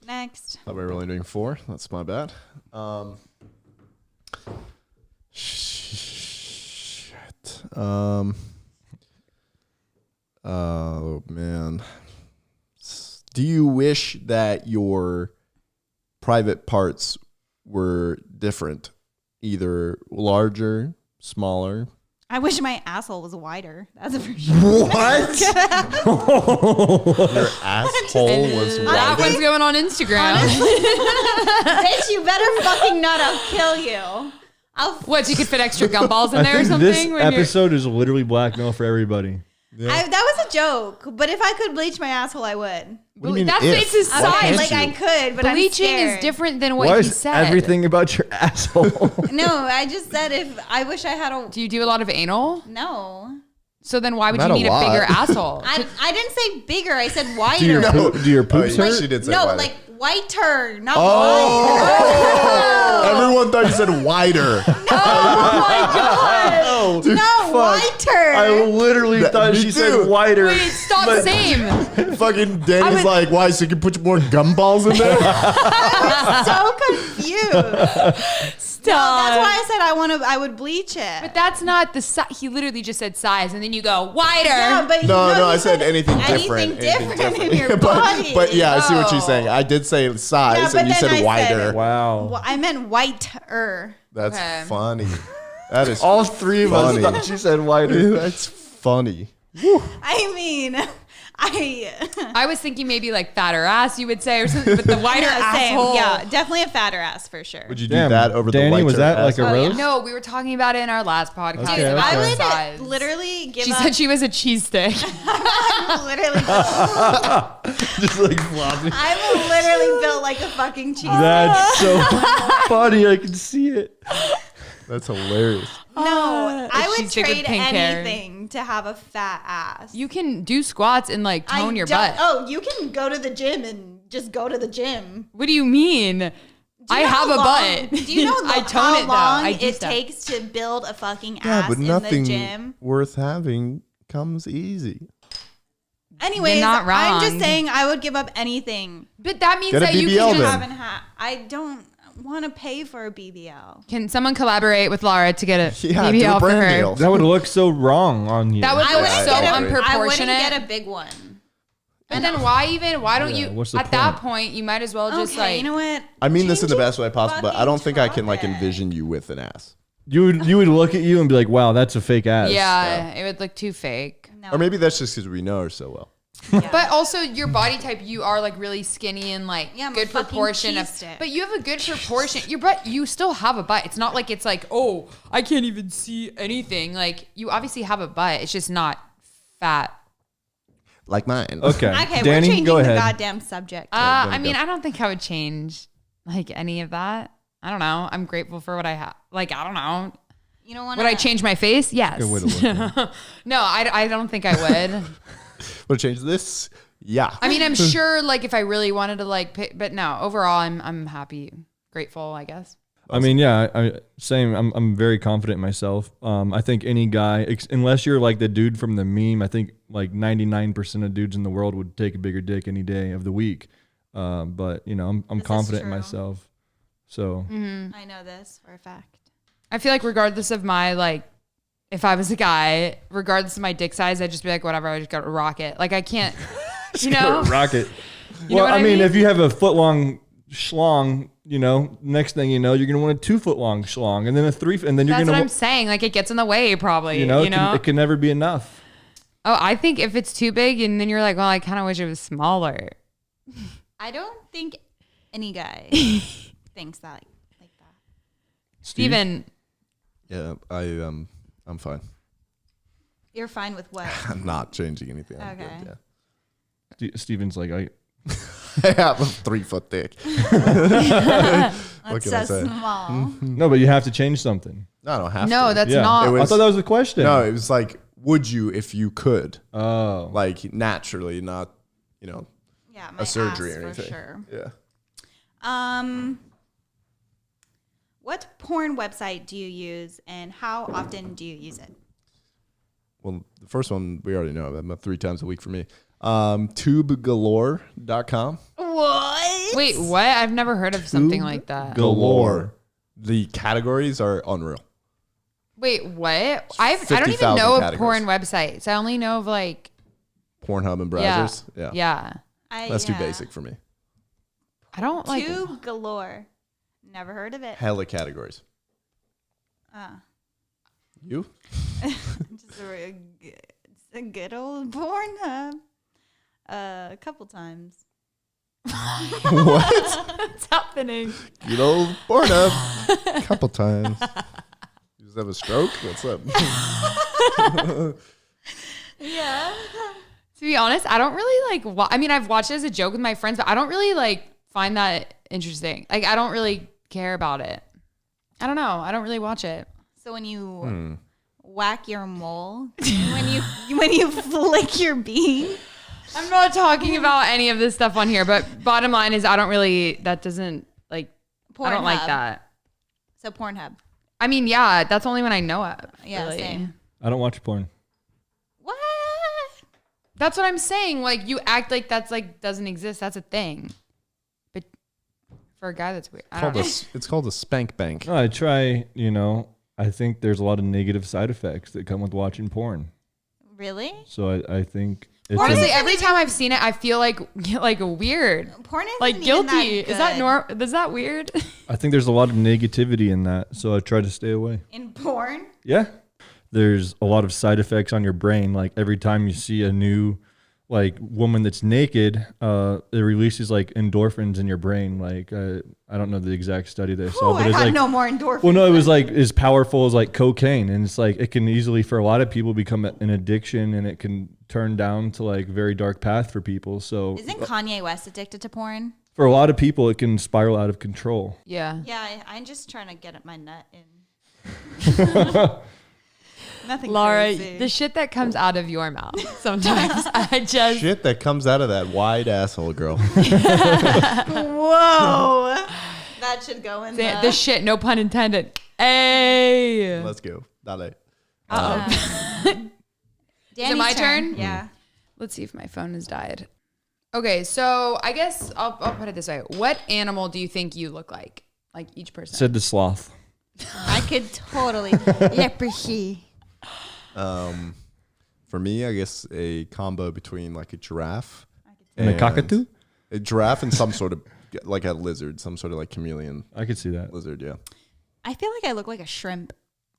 A: Next.
D: Thought we were only doing 4. That's my bad. Shit. Oh man. Do you wish that your private parts were different, either larger, smaller?
A: I wish my asshole was wider. That's a for sure.
D: What? Your asshole was
B: That
D: wider?
B: one's going on Instagram.
A: Bitch, you better fucking nut. I'll kill you.
B: What, so you could fit extra gumballs in there or something?
C: This episode is literally blackmail for everybody.
D: Yeah.
A: That was a joke, but if I could bleach my asshole, I would.
D: What do you mean
B: That's
D: if?
B: it's his
A: I'm
B: size.
A: saying,
D: can't
A: like
D: you?
A: I could, but
B: Bleaching
A: I'm
B: is
A: scared.
B: different than what
C: Why
B: he
C: is
B: said.
C: everything about your asshole?
A: No, I just said if I wish I had a
B: Do you do a lot of anal?
A: no.
B: So then why would
D: Not
B: you
D: a
B: need a
D: lot.
B: bigger asshole?
A: I didn't say bigger. I said wider.
C: Do your poops
D: yeah,
C: hurt?
D: she did say
A: No,
D: wider.
A: like whiter, not
D: Oh! Everyone thought you said wider.
C: Oh,
A: white. No, whiter.
C: I literally thought
D: me
C: she
D: too.
C: said wider.
B: Wait, stop same.
D: Fucking Danny's like, why? So you can put more gumballs in there?
A: so confused. No, that's why I said I would bleach it.
B: But that's not the size. He literally just said size, and then you go wider.
A: yeah, but
D: No,
A: he
D: I said anything different.
A: Anything different in your body.
D: But yeah, I see what she's saying. I did say size,
A: Yeah,
D: and
A: but
D: you
A: then
D: said
A: I
D: wider.
A: said-
C: Wow.
A: Well, I meant whiter.
D: That's
B: Okay.
D: funny. That is
C: All three of us
D: funny.
C: thought she said wider.
D: That's funny.
A: I mean,
B: I was thinking maybe like fatter ass, you would say, or something. But the wider
A: same.
B: asshole.
A: Yeah, definitely a fatter ass for sure.
D: Would you do
C: Damn,
D: that over
C: Danny,
D: the white
C: was that like a
A: Oh, yeah.
C: roast?
B: No, we were talking about it in our last podcast.
C: Okay,
A: Dude,
C: okay.
A: I would
B: Size.
A: literally give
B: She
A: up.
B: said she was a cheese stick.
A: I'm literally
C: Just like floppy.
A: I'm literally built like a fucking cheese.
C: That's so funny. I can see it.
D: That's hilarious.
A: No, I
B: She
A: would
B: took with
A: trade
B: pink hair.
A: anything to have a fat ass.
B: You can do squats and like tone your
A: don't-
B: butt.
A: Oh, you can go to the gym and just go to the gym.
B: What do you mean? I
A: Do you know
B: have
A: how
B: a
A: long-
B: butt.
A: Do you know
B: I tone
A: how
B: it though.
A: long
B: I do
A: it
B: stuff.
A: takes to build a fucking
D: Yeah,
A: ass
D: but
A: in
D: nothing
A: the gym?
D: worth having comes easy.
A: Anyways,
B: You're not
A: I'm just
B: wrong.
A: saying I would give up anything.
B: But that means
D: Get a
B: that you
D: BBL
B: can
D: then.
B: just
A: Haven't had. I don't want to pay for a BBL.
B: Can someone collaborate with Laura to get a
D: Yeah, do a
B: BBL for
D: brand
B: her?
D: deal.
C: That would look so wrong on you.
B: That would
A: I
B: look
A: wouldn't
B: so
A: get a-
B: unproportionate.
A: I wouldn't get a big one.
B: And then why even? Why don't
C: Yeah,
B: you?
C: what's the
B: At that
C: point?
B: point, you might as well just
A: Okay,
B: like.
A: you know what?
D: I mean this in
A: Change
D: the
A: your
D: best way possible, but I don't think I can like
A: fucking
D: envision you with an ass.
C: you would look at you and be like, "Wow, that's a fake ass."
B: Yeah, it would look too fake.
A: No.
D: Or maybe that's just because we know her so well.
A: Yeah.
B: But also your body type, you are like really skinny and like
A: Yeah, I'm a
B: good
A: fucking
B: proportion
A: cheese
B: of.
A: stick.
B: But you have a good proportion. Your butt, you still have a butt. It's not like it's like, oh, I can't even see anything. Like you obviously have a butt. It's just not fat.
D: Like mine.
C: Okay.
A: Okay,
C: Danny,
A: we're changing
C: go
A: the
C: ahead.
A: goddamn subject.
B: I mean, I don't think I would change like any of that. I don't know. I'm grateful for what I have. Like I don't know.
A: You don't want
B: Would I change my face? Yes.
C: Good way to look at
B: No, I don't think I would.
D: Would change this? Yeah.
B: I mean, I'm sure like if I really wanted to like, but no. Overall, I'm happy, grateful, I guess.
C: I mean, yeah, same. I'm very confident in myself. I think any guy, unless you're like the dude from the meme, I think like 99% of dudes in the world would take a bigger dick any day of the week. But you know, I'm
A: This is
C: confident in
A: true.
C: myself. So
A: I know this for a fact.
B: I feel like regardless of my like, if I was a guy, regardless of my dick size, I'd just be like, whatever. I just got to rock it. Like I can't, you know.
C: rocket.
B: You know
C: Well,
B: what
C: I
B: I
C: mean,
B: mean?
C: if you have a foot long schlong, you know, next thing you know, you're gonna want a 2 foot long schlong, and then a 3, and then you're
B: That's
C: gonna,
B: what I'm saying. Like it gets in the way, probably.
C: you know, it can never be enough.
B: Oh, I think if it's too big, and then you're like, well, I kind of wish it was smaller.
A: I don't think any guy thinks that like that.
B: Steven,
D: Yeah, I'm fine.
A: You're fine with what?
D: I'm not changing anything. I'm
A: Okay.
D: good, yeah.
C: Steven's like,
D: I have a 3 foot dick. What
A: That's
D: can I
A: so
D: say?
A: small.
C: no, but you have to change something.
D: No, I don't have to.
B: no, that's
C: Yeah.
B: not.
D: It was-
C: I thought that was the question.
D: No, it was like, would you if you could?
C: Oh,
D: Like naturally, not, you know,
A: Yeah, my
D: a surgery
A: ass
D: or anything.
A: for sure.
D: Yeah.
A: What porn website do you use, and how often do you use it?
D: Well, the first one we already know about 3 times a week for me. Tubegalore.com.
A: What?
B: Wait, what? I've never heard of something like that.
C: Galore.
D: The categories are unreal.
B: Wait, what? I don't even
D: 50,000
B: know of
D: categories.
B: porn websites. I only know of like
D: Pornhub and browsers. Yeah.
B: yeah.
D: That's too basic for me.
B: I don't like.
A: Tube galore. Never heard of it.
D: Hella categories.
A: Ah.
D: You?
A: Just a good old porn hub. A couple times.
B: What's happening?
D: Good old Pornhub. A couple times. You just have a stroke? What's up?
A: Yeah.
B: To be honest, I don't really like. I mean, I've watched it as a joke with my friends, but I don't really like find that interesting. Like, I don't really care about it. I don't know. I don't really watch it.
A: So when you whack your mole, when you flick your bean.
B: I'm not talking about any of this stuff on here, but bottom line is I don't really. That doesn't like. I don't like that.
A: So Pornhub.
B: I mean, yeah, that's only when I know it.
A: Yeah,
B: really.
A: same.
C: I don't watch porn.
A: What?
B: That's what I'm saying. Like, you act like that's like doesn't exist. That's a thing. But for a guy, that's weird.
D: It's called a spank bank.
C: No, I try, I think there's a lot of negative side effects that come with watching porn.
A: Really?
C: So I think it's
B: honestly, every time I've seen it, I feel like weird.
A: Porn isn't
B: like guilty. Is that weird?
C: I think there's a lot of negativity in that, so I try to stay away.
A: In porn?
C: Yeah. There's a lot of side effects on your brain. Like every time you see a new woman that's naked, it releases like endorphins in your brain. Like I don't know the exact study that I saw, but
A: I
C: it's
A: had
C: like
A: no more endorphins.
C: Well, no, it was like as powerful as like cocaine, and it's like it can easily for a lot of people become an addiction, and it can turn down to like very dark path for people. So
A: isn't Kanye West addicted to porn?
C: For a lot of people, it can spiral out of control.
B: Yeah.
A: Yeah, I'm just trying to get my nut in. Nothing
B: Laura,
A: crazy.
B: the shit that comes out of your mouth sometimes, I just...
D: Shit that comes out of that wide asshole, girl.
A: Whoa. That should go in there.
B: The shit, no pun intended. Hey.
D: Let's go. Dale.
B: Is it my turn?
A: Yeah.
B: Let's see if my phone has died. Okay, so I guess I'll put it this way. What animal do you think you look like? Like each person.
C: Said the sloth.
A: I could totally. Leprosy.
D: For me, I guess a combo between like a giraffe
C: and a cockatoo?
D: A giraffe and some sort of like a lizard, some sort of like chameleon.
C: I could see that.
D: Lizard, yeah.
A: I feel like I look like a shrimp.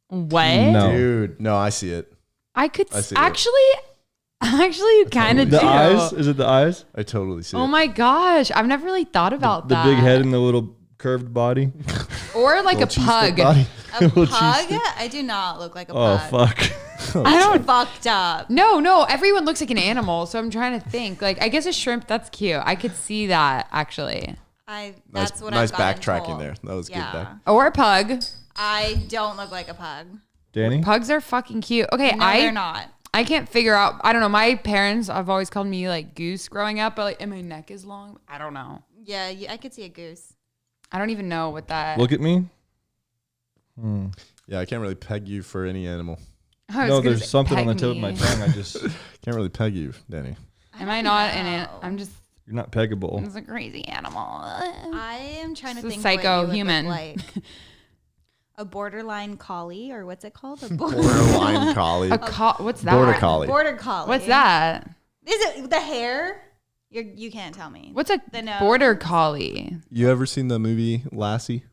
B: What?
C: No.
D: Dude, no, I see it.
B: I could
D: I see
B: actually you kind of do.
C: The eyes? Is it the eyes?
D: I totally see it.
B: Oh my gosh, I've never really thought about
C: The
B: that.
C: big head and the little curved body.
B: Or like a
D: Little
B: pug.
D: cheesesteak body.
A: A pug? I do not look like a
C: Oh,
A: pug.
C: fuck.
B: I don't.
A: Fucked up.
B: No, everyone looks like an animal, so I'm trying to think. Like, I guess a shrimp, that's cute. I could see that, actually.
A: That's what
D: nice
A: I've gotten
D: backtracking
A: told.
D: there. That was good back.
B: Or a pug.
A: I don't look like a pug.
C: Danny?
B: Pugs are fucking cute. Okay,
A: No, they're not.
B: I can't figure out. I don't know. My parents have always called me like Goose growing up, but like, and my neck is long. I don't know.
A: Yeah, I could see a goose.
B: I don't even know what that.
C: Look at me.
D: Yeah, I can't really peg you for any animal.
C: No, there's something on the tip of my tongue. I just...
D: Can't really peg you, Danny.
B: Am I not in it? I'm just.
C: You're not peggable.
B: It's a crazy animal.
A: I am trying to
B: It's a
A: think
B: psycho
A: what you would
B: human.
A: look like. A borderline collie, or what's it called? A
D: Borderline collie.
B: What's that?
D: Border collie.
A: Border collie.
B: What's that?
A: Is it the hair? You can't tell me.
B: What's a
A: The nose.
B: border collie?
D: You ever seen the movie Lassie?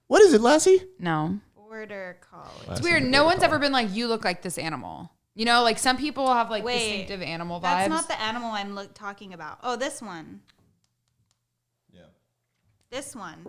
D: What is it, Lassie?
B: No.
A: Border collie.
B: It's weird. No one's ever been like, you look like this animal. You know, like some people have like
A: Wait,
B: distinctive animal vibes.
A: That's not the animal I'm talking about. Oh, this one.
D: Yeah.
A: This one.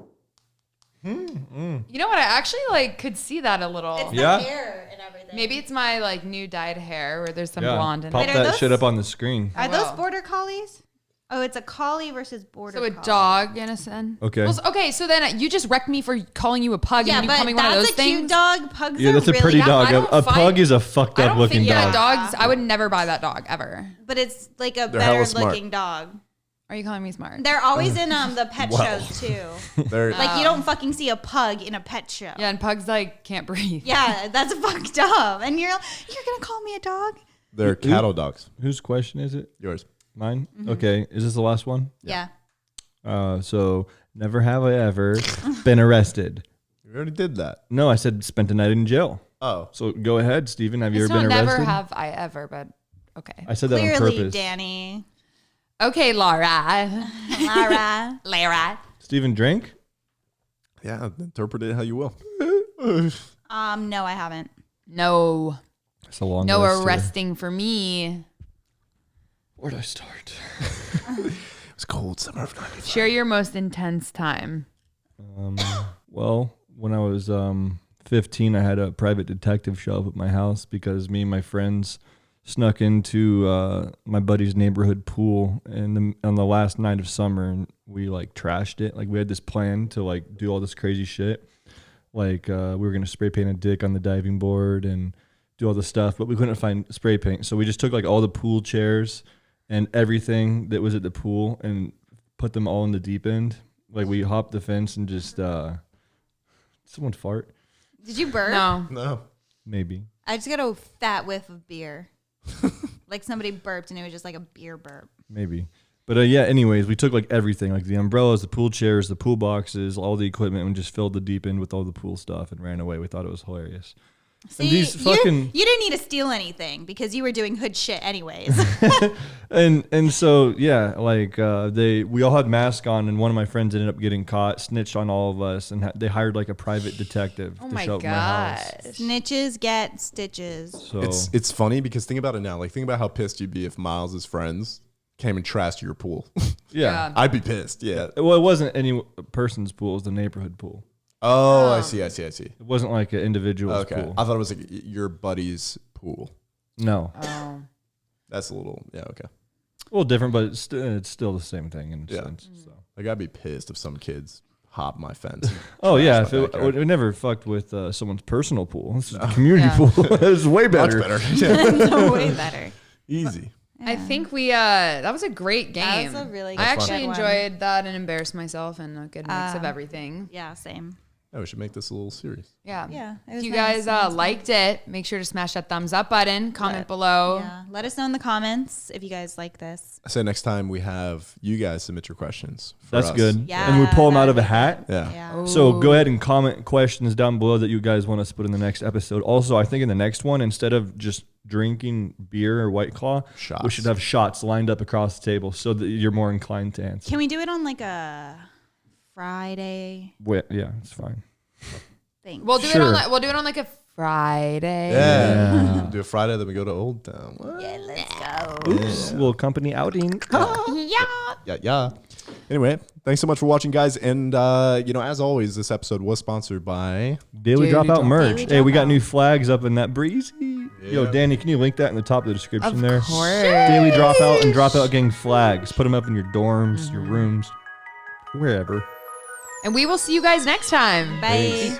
B: You know what? I actually like could see that a little.
A: It's
C: Yeah.
A: the hair and everything.
B: Maybe it's my like new dyed hair where there's some
C: Yeah,
B: blonde in
C: pop
B: it.
A: Wait, are
C: that
A: those-
C: shit up on the screen.
A: Are
B: I
A: those
B: will.
A: border collies? Oh, it's a collie versus border
B: So a
A: collie.
B: dog in a sense.
C: Okay.
B: Well, okay, so then you just wrecked me for calling you a pug
A: Yeah,
B: and you
A: but
B: call me one of
A: that's
B: those
A: a
B: things.
A: cute dog. Pugs
C: Yeah,
A: are
C: that's a
A: really
C: pretty dog.
B: I don't
C: A
B: find-
C: pug is a fucked
B: I
C: up
B: don't
C: looking
B: think
C: dog.
B: dogs. I would never buy that dog ever.
A: But it's like a
D: They're hella
A: better
D: smart.
A: looking dog.
B: Are you calling me smart?
A: They're always in the pet
D: Wow.
A: shows too.
D: They're
A: Like you don't fucking see a pug in a pet show.
B: Yeah, and pugs like can't breathe.
A: Yeah, that's fucked up. And you're gonna call me a dog?
D: they're cattle dogs.
C: Whose question is it?
D: Yours.
C: Mine? Okay. Is this the last one?
A: Yeah.
C: So never have I ever been arrested.
D: We already did that.
C: No, I said spent a night in jail.
D: Oh.
C: So go ahead, Steven. Have you
B: It's
C: ever
B: not
C: been arrested?
B: never have I ever, but okay.
C: I said that on
A: Clearly,
C: purpose.
A: Danny.
B: Okay, Laura.
A: Lara.
B: Lara.
C: Steven, drink?
D: Yeah, interpret it how you will.
A: No, I haven't.
B: No.
C: It's a long
B: No
C: list here.
B: arresting for me.
C: Where'd I start?
D: It was cold summer of 95.
B: Share your most intense time.
C: Well, when I was 15, I had a private detective show up at my house because me and my friends snuck into my buddy's neighborhood pool and on the last night of summer, and we like trashed it. Like we had this plan to like do all this crazy shit. Like we were gonna spray paint a dick on the diving board and do all the stuff, but we couldn't find spray paint. So we just took like all the pool chairs and everything that was at the pool and put them all in the deep end. Like we hopped the fence and just someone fart?
A: Did you burp?
D: No.
C: Maybe.
A: I just got a fat whiff of beer. Like somebody burped and it was just like a beer burp.
C: Maybe. But yeah, anyways, we took like everything, like the umbrellas, the pool chairs, the pool boxes, all the equipment, and just filled the deep end with all the pool stuff and ran away. We thought it was hilarious.
A: See, you didn't need to steal anything because you were doing hood shit anyways.
C: and so yeah, like we all had masks on, and one of my friends ended up getting caught, snitched on all of us, and they hired like a private detective to show up my house.
A: Snitches get stitches.
C: So
D: it's funny because think about it now. Like think about how pissed you'd be if Miles's friends came and trashed your pool.
C: yeah,
D: I'd be pissed. Yeah.
C: Well, it wasn't any person's pool; it was the neighborhood pool.
D: Oh, I see.
C: It wasn't like an individual's pool.
D: I thought it was like your buddy's pool.
C: No.
B: Oh.
D: That's a little, okay.
C: A little different, but it's still the same thing in a sense. So.
D: Like I'd be pissed if some kids hop my fence.
C: Oh yeah, if it never fucked with someone's personal pool. This is a community pool. It's way better.
D: Much better.
A: No, way better.
D: Easy.
B: Yeah. I think that was a great game.
A: That was a really good
B: I actually
A: one.
B: enjoyed that and embarrassed myself and a good mix of everything.
A: Yeah, same.
D: Yeah, we should make this a little series.
B: Yeah.
A: Yeah.
B: If you guys liked it, make sure to smash that thumbs up button, comment below.
A: Yeah. Let us know in the comments if you guys like this.
D: I say next time we have you guys submit your questions.
C: That's
D: us.
C: good.
A: Yeah,
C: and we pull them out of a hat.
D: Yeah.
C: So go ahead and comment questions down below that you guys want us to put in the next episode. Also, I think in the next one, instead of just drinking beer or White Claw, we should have shots lined up across the table so that you're more inclined to answer.
A: Can we do it on like a Friday?
C: Yeah, it's fine.
A: Thanks.
B: We'll do it on like a Friday.
D: Yeah. Do a Friday, then we go to Old Town. What?
A: Yeah, let's go.
C: Oops, little company outing.
D: Yeah. Anyway, thanks so much for watching, guys. And, as always, this episode was sponsored by
C: Daily Dropout merch.
A: Daily
C: Hey, we got
A: Dropout.
C: new flags up in that breezy. Yo, Danny, can you link that in the top of the description there?
B: Of course.
C: Daily Dropout and Dropout Gang flags. Put them up in your dorms, your rooms, wherever.
B: And we will see you guys next time.
A: Bye.